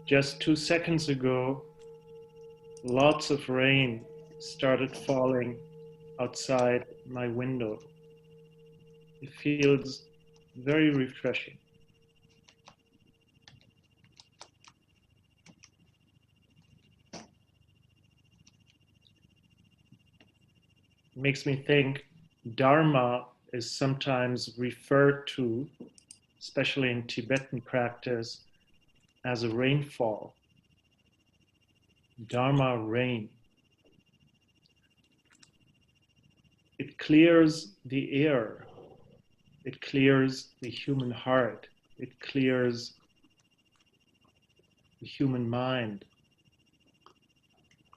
Just 2 seconds ago, lots of rain started falling outside my window. It feels very refreshing. It makes me think Dharma is sometimes referred to, especially in Tibetan practice, as a rainfall. Dharma rain. It clears the air. It clears the human heart. It clears the human mind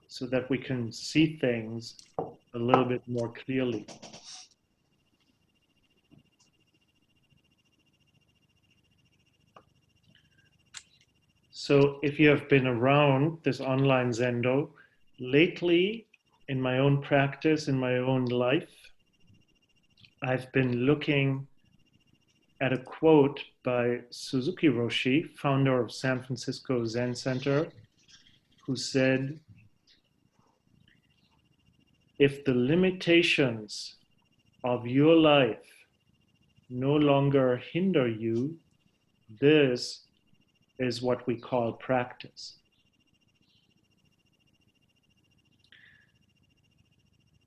so that we can see things a little bit more clearly. So if you have been around this online Zendo, lately in my own practice, in my own life, I've been looking at a quote by Suzuki Roshi, founder of San Francisco Zen Center, who said, if the limitations of your life no longer hinder you, this is what we call practice.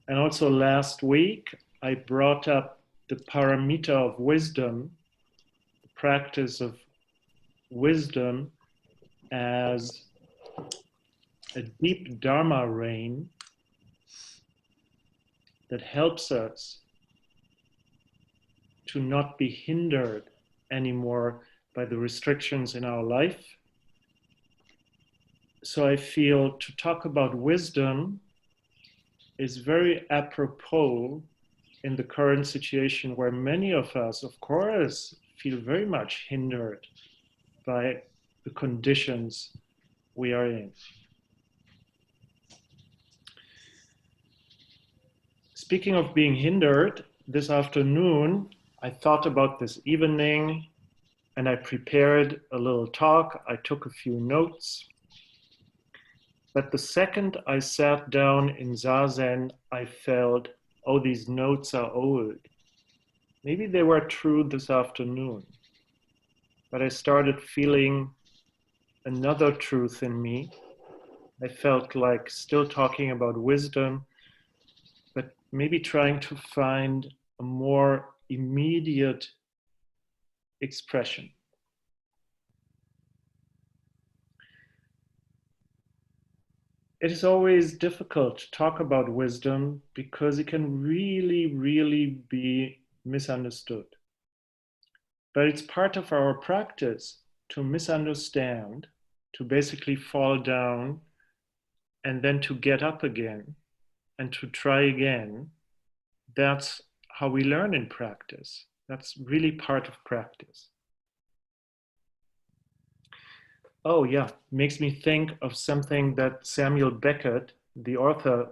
And also last week, I brought up the paramita of wisdom, the practice of wisdom, as a deep Dharma rain that helps us to not be hindered anymore by the restrictions in our life. So I feel to talk about wisdom is very apropos in the current situation where many of us, of course, feel very much hindered by the conditions we are in. Speaking of being hindered, this afternoon, I thought about this evening and I prepared a little talk. I took a few notes. But the second I sat down in Zazen, I felt, oh, these notes are old. Maybe they were true this afternoon. But I started feeling another truth in me. I felt like still talking about wisdom, but maybe trying to find a more immediate expression. It is always difficult to talk about wisdom because it can really be misunderstood. But it's part of our practice to misunderstand, to basically fall down and then to get up again and to try again. That's how we learn in practice. That's really part of practice. Oh yeah, makes me think of something that Samuel Beckett, the author,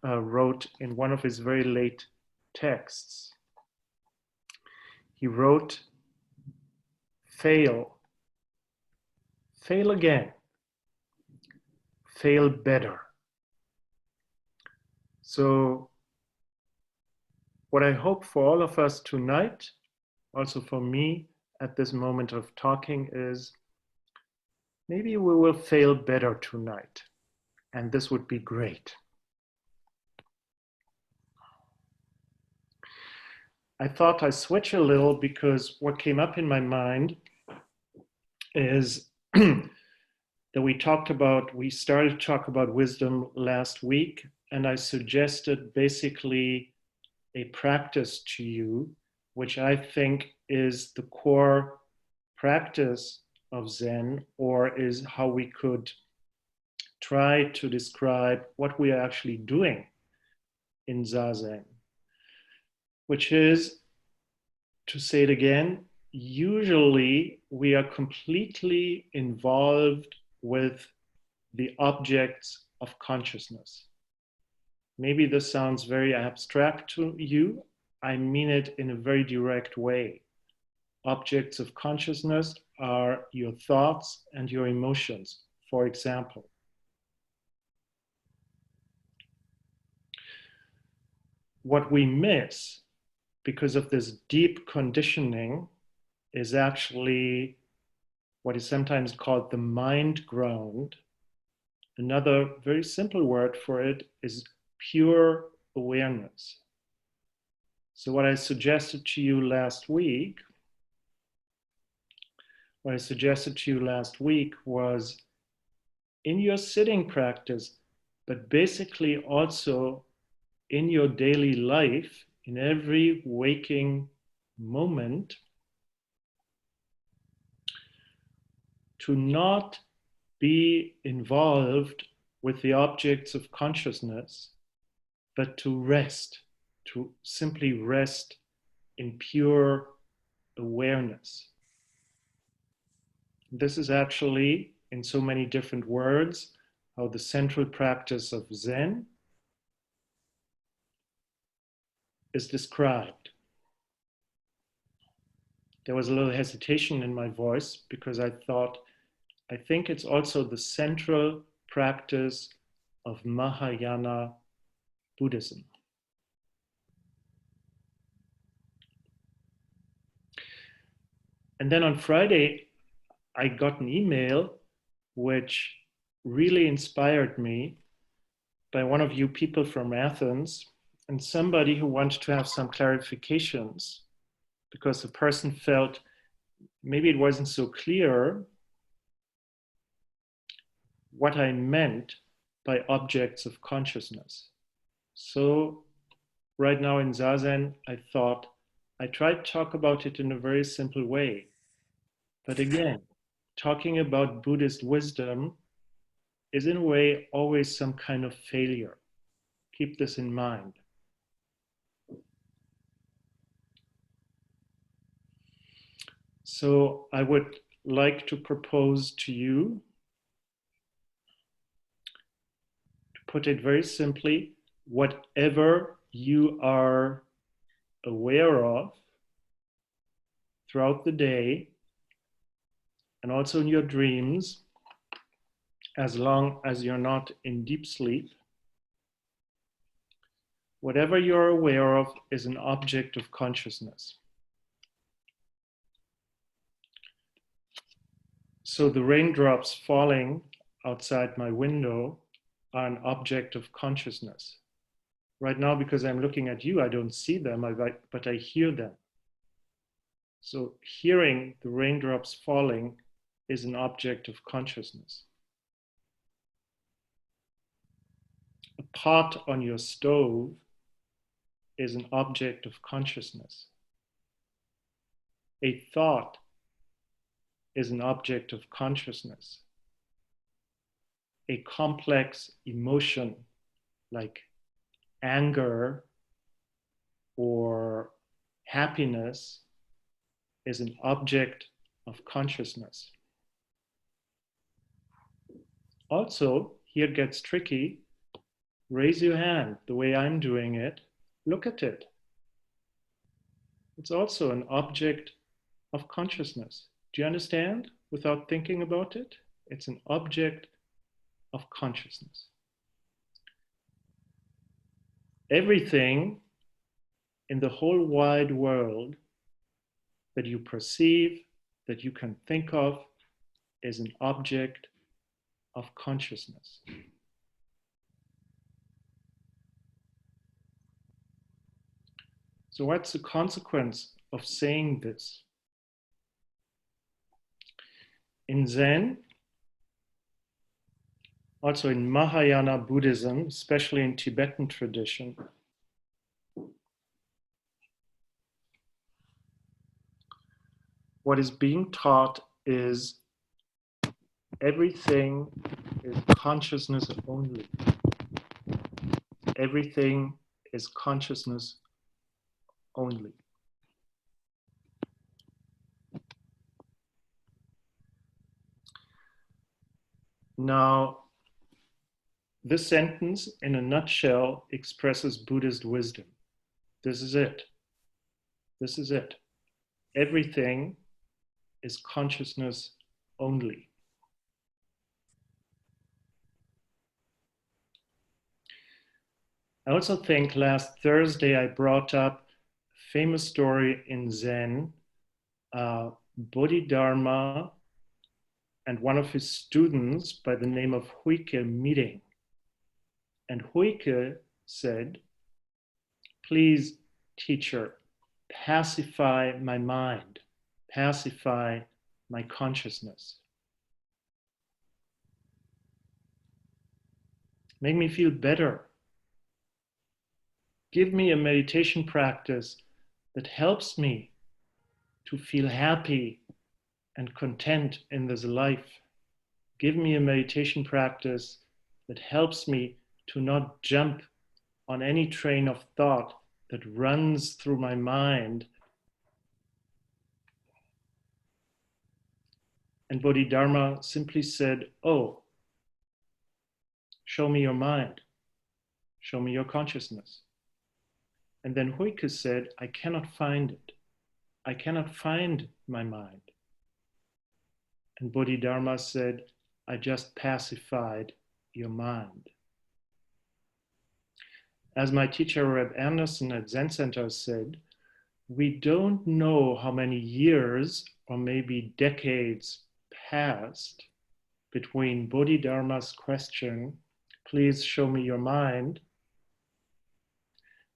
wrote in one of his very late texts. He wrote, fail, fail again, fail better. So what I hope for all of us tonight, also for me at this moment of talking, is maybe we will fail better tonight, and this would be great. I thought I'd switch a little because what came up in my mind is that we started to talk about wisdom last week, and I suggested basically a practice to you, which I think is the core practice of Zen, or is how we could try to describe what we are actually doing in Zazen, which is, to say it again, usually we are completely involved with the objects of consciousness. Maybe this sounds very abstract to you. I mean it in a very direct way. Objects of consciousness are your thoughts and your emotions, for example. What we miss because of this deep conditioning is actually what is sometimes called the mind ground. Another very simple word for it is pure awareness. So what I suggested to you last week, was in your sitting practice, but basically also in your daily life, in every waking moment, to not be involved with the objects of consciousness, but to rest, to simply rest in pure awareness. This is actually, in so many different words, how the central practice of Zen is described. There was a little hesitation in my voice because I think it's also the central practice of Mahayana Buddhism. And then on Friday, I got an email which really inspired me by one of you people from Athens and somebody who wanted to have some clarifications because the person felt maybe it wasn't so clear what I meant by objects of consciousness. So right now in Zazen, I thought I tried to talk about it in a very simple way. But again, talking about Buddhist wisdom is in a way always some kind of failure. Keep this in mind. So I would like to propose to you, to put it very simply, whatever you are aware of throughout the day and also in your dreams, as long as you're not in deep sleep, whatever you're aware of is an object of consciousness. So the raindrops falling outside my window are an object of consciousness. Right now, because I'm looking at you, I don't see them, but I hear them. So hearing the raindrops falling is an object of consciousness. A pot on your stove is an object of consciousness. A thought is an object of consciousness. A complex emotion like anger or happiness is an object of consciousness. Also, here it gets tricky. Raise your hand the way I'm doing it. Look at it. It's also an object of consciousness. Do you understand? Without thinking about it, it's an object of consciousness. Everything in the whole wide world that you perceive, that you can think of, is an object of consciousness. So what's the consequence of saying this? In Zen, also in Mahayana Buddhism, especially in Tibetan tradition, what is being taught is everything is consciousness only. Everything is consciousness only. Now, this sentence in a nutshell expresses Buddhist wisdom. This is it. This is it. Everything is consciousness only. I also think last Thursday I brought up a famous story in Zen, Bodhidharma and one of his students by the name of Huike meeting. And Huike said, please, teacher, pacify my mind, pacify my consciousness. Make me feel better. Give me a meditation practice that helps me to feel happy and content in this life. Give me a meditation practice that helps me to not jump on any train of thought that runs through my mind. And Bodhidharma simply said, oh, show me your mind. Show me your consciousness. And then Huike said, I cannot find it. I cannot find my mind. And Bodhidharma said, I just pacified your mind. As my teacher, Reb Anderson at Zen Center said, we don't know how many years or maybe decades passed between Bodhidharma's question, please show me your mind,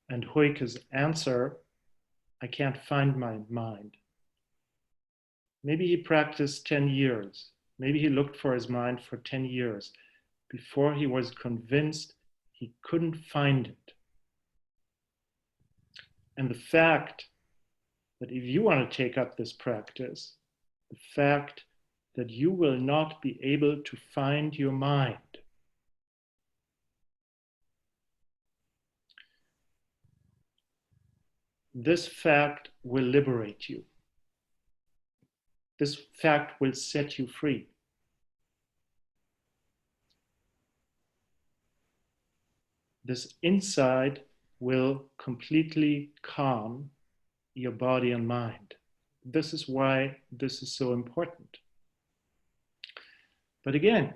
and Huike's answer, I can't find my mind. Maybe he practiced 10 years. Maybe he looked for his mind for 10 years before he was convinced he couldn't find it. And the fact that if you want to take up this practice, the fact that you will not be able to find your mind, this fact will liberate you. This fact will set you free. This insight will completely calm your body and mind. This is why this is so important. But again,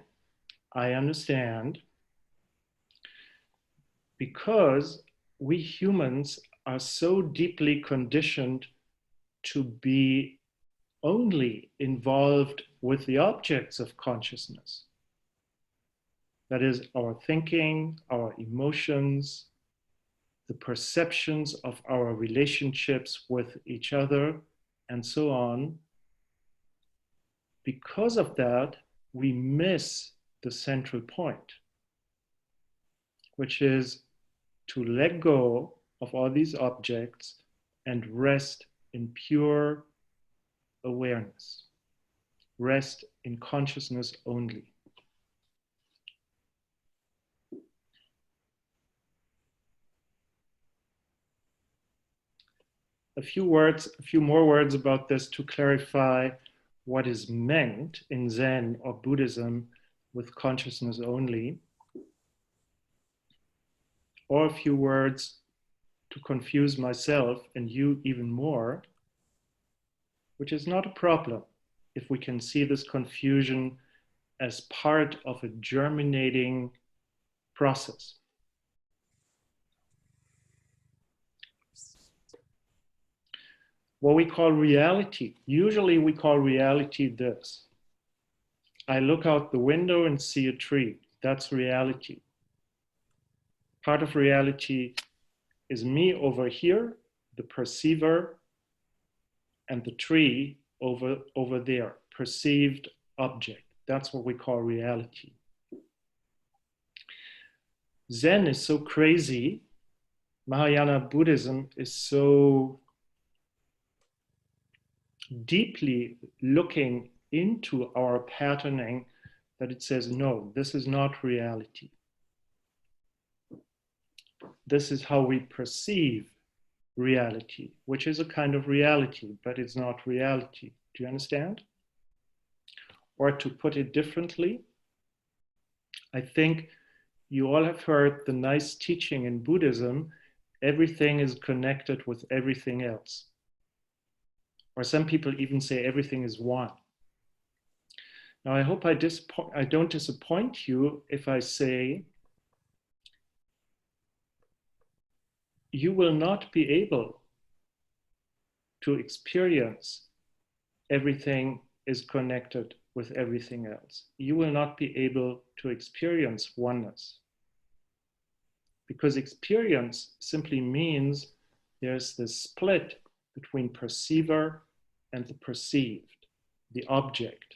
I understand because we humans are so deeply conditioned to be only involved with the objects of consciousness. That is our thinking, our emotions, the perceptions of our relationships with each other, and so on. Because of that, we miss the central point, which is to let go of all these objects and rest in pure awareness, rest in consciousness only. A few more words about this to clarify what is meant in Zen or Buddhism with consciousness only, or a few words to confuse myself and you even more, which is not a problem if we can see this confusion as part of a germinating process. What we call reality, usually we call reality this. I look out the window and see a tree. That's reality. Part of reality is me over here, the perceiver, and the tree over there, perceived object. That's what we call reality. Zen is so crazy. Mahayana Buddhism is so deeply looking into our patterning that it says, no, this is not reality. This is how we perceive reality, which is a kind of reality, but it's not reality. Do you understand? Or to put it differently, I think you all have heard the nice teaching in Buddhism, everything is connected with everything else. Or some people even say everything is one. Now, I hope I don't disappoint you if I say you will not be able to experience everything is connected with everything else. You will not be able to experience oneness. Because experience simply means there's this split between perceiver and the perceived, the object.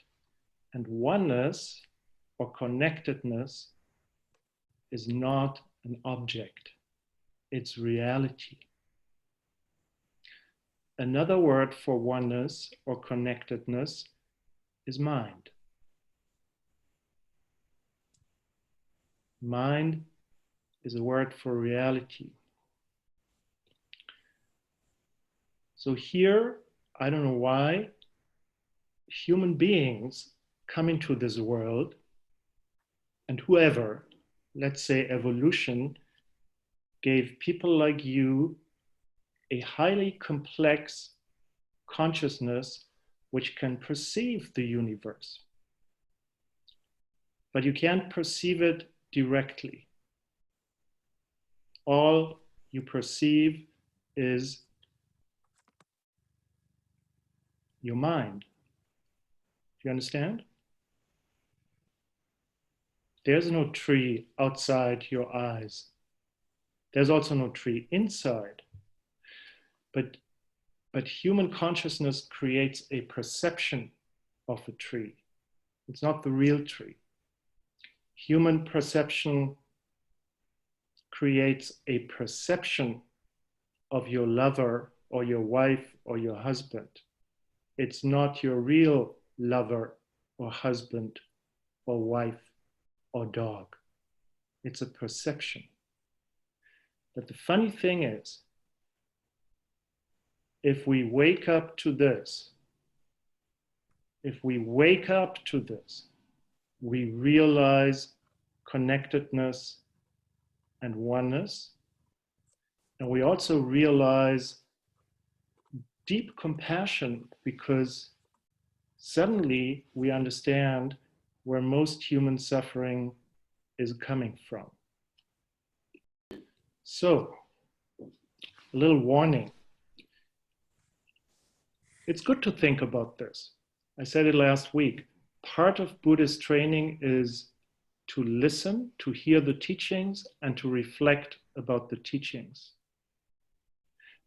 And oneness or connectedness is not an object, it's reality. Another word for oneness or connectedness is mind. Mind is a word for reality. So here, I don't know why, human beings come into this world, and whoever, let's say evolution, gave people like you a highly complex consciousness which can perceive the universe. But you can't perceive it directly. All you perceive is your mind. Do you understand? There's no tree outside your eyes. There's also no tree inside. But human consciousness creates a perception of a tree. It's not the real tree. Human perception creates a perception of your lover or your wife or your husband. It's not your real lover or husband or wife or dog. It's a perception. But the funny thing is, if we wake up to this, we realize connectedness and oneness, and we also realize deep compassion, because suddenly we understand where most human suffering is coming from. So, a little warning. It's good to think about this. I said it last week. Part of Buddhist training is to listen, to hear the teachings, and to reflect about the teachings.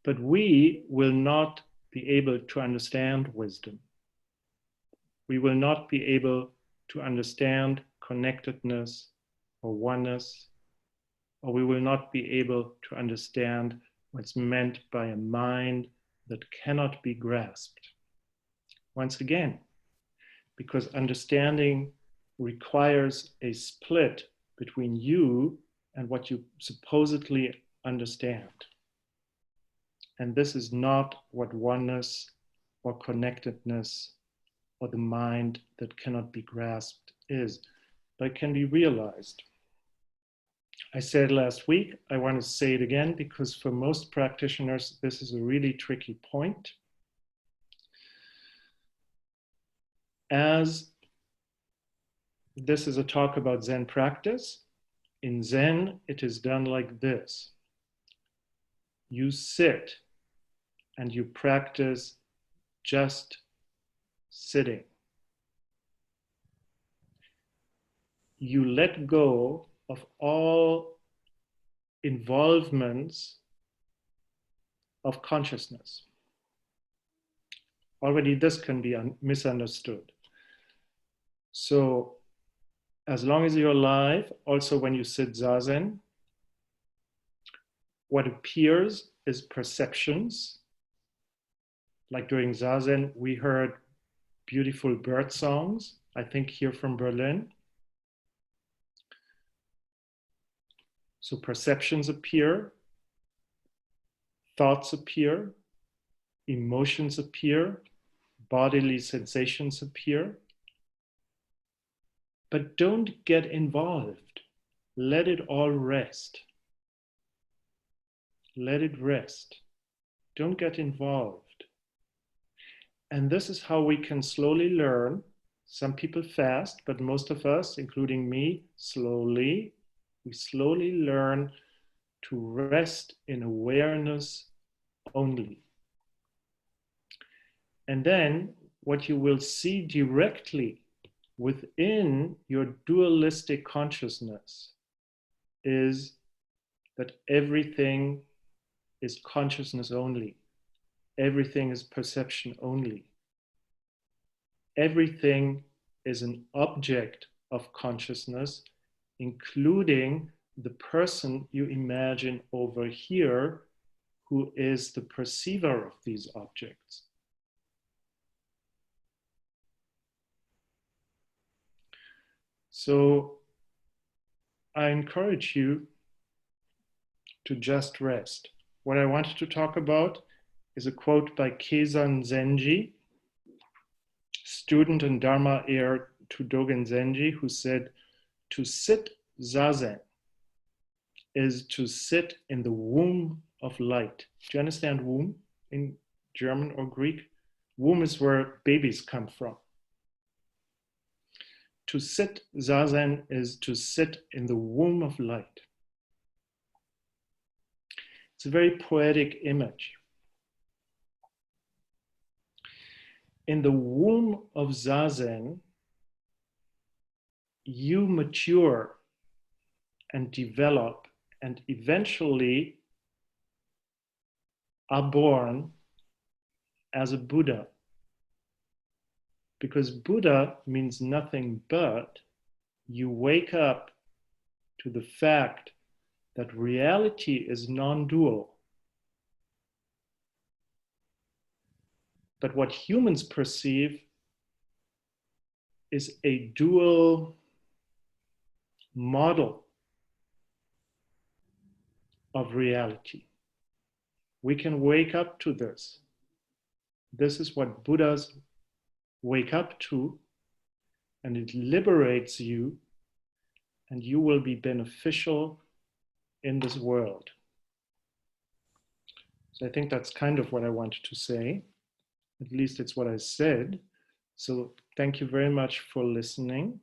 But we will not be able to understand wisdom. We will not be able to understand connectedness or oneness, or we will not be able to understand what's meant by a mind that cannot be grasped. Once again, because understanding requires a split between you and what you supposedly understand. And this is not what oneness or connectedness or the mind that cannot be grasped is, but can be realized. I said last week, I want to say it again, because for most practitioners, this is a really tricky point. As this is a talk about Zen practice, in Zen, it is done like this. You sit and you practice just sitting. You let go of all involvements of consciousness. Already this can be misunderstood. So as long as you're alive, also when you sit Zazen, what appears is perceptions. Like during Zazen, we heard beautiful bird songs, I think here from Berlin. So perceptions appear, thoughts appear, emotions appear, bodily sensations appear. But don't get involved. Let it all rest. Let it rest. Don't get involved. And this is how we can slowly learn. Some people fast, but most of us, including me, slowly. We slowly learn to rest in awareness only. And then what you will see directly within your dualistic consciousness is that everything is consciousness only. Everything is perception only. Everything is an object of consciousness, including the person you imagine over here, who is the perceiver of these objects. So I encourage you to just rest. What I wanted to talk about is a quote by Keizan Zenji, student and Dharma heir to Dogen Zenji, who said, "To sit zazen is to sit in the womb of light." Do you understand womb in German or Greek? Womb is where babies come from. To sit zazen is to sit in the womb of light. It's a very poetic image. In the womb of zazen, you mature and develop and eventually are born as a Buddha. Because Buddha means nothing but you wake up to the fact that reality is non-dual. But what humans perceive is a dual model of reality. We can wake up to this. This is what Buddhas wake up to, and it liberates you, and you will be beneficial in this world. So I think that's kind of what I wanted to say. At least it's what I said. So thank you very much for listening.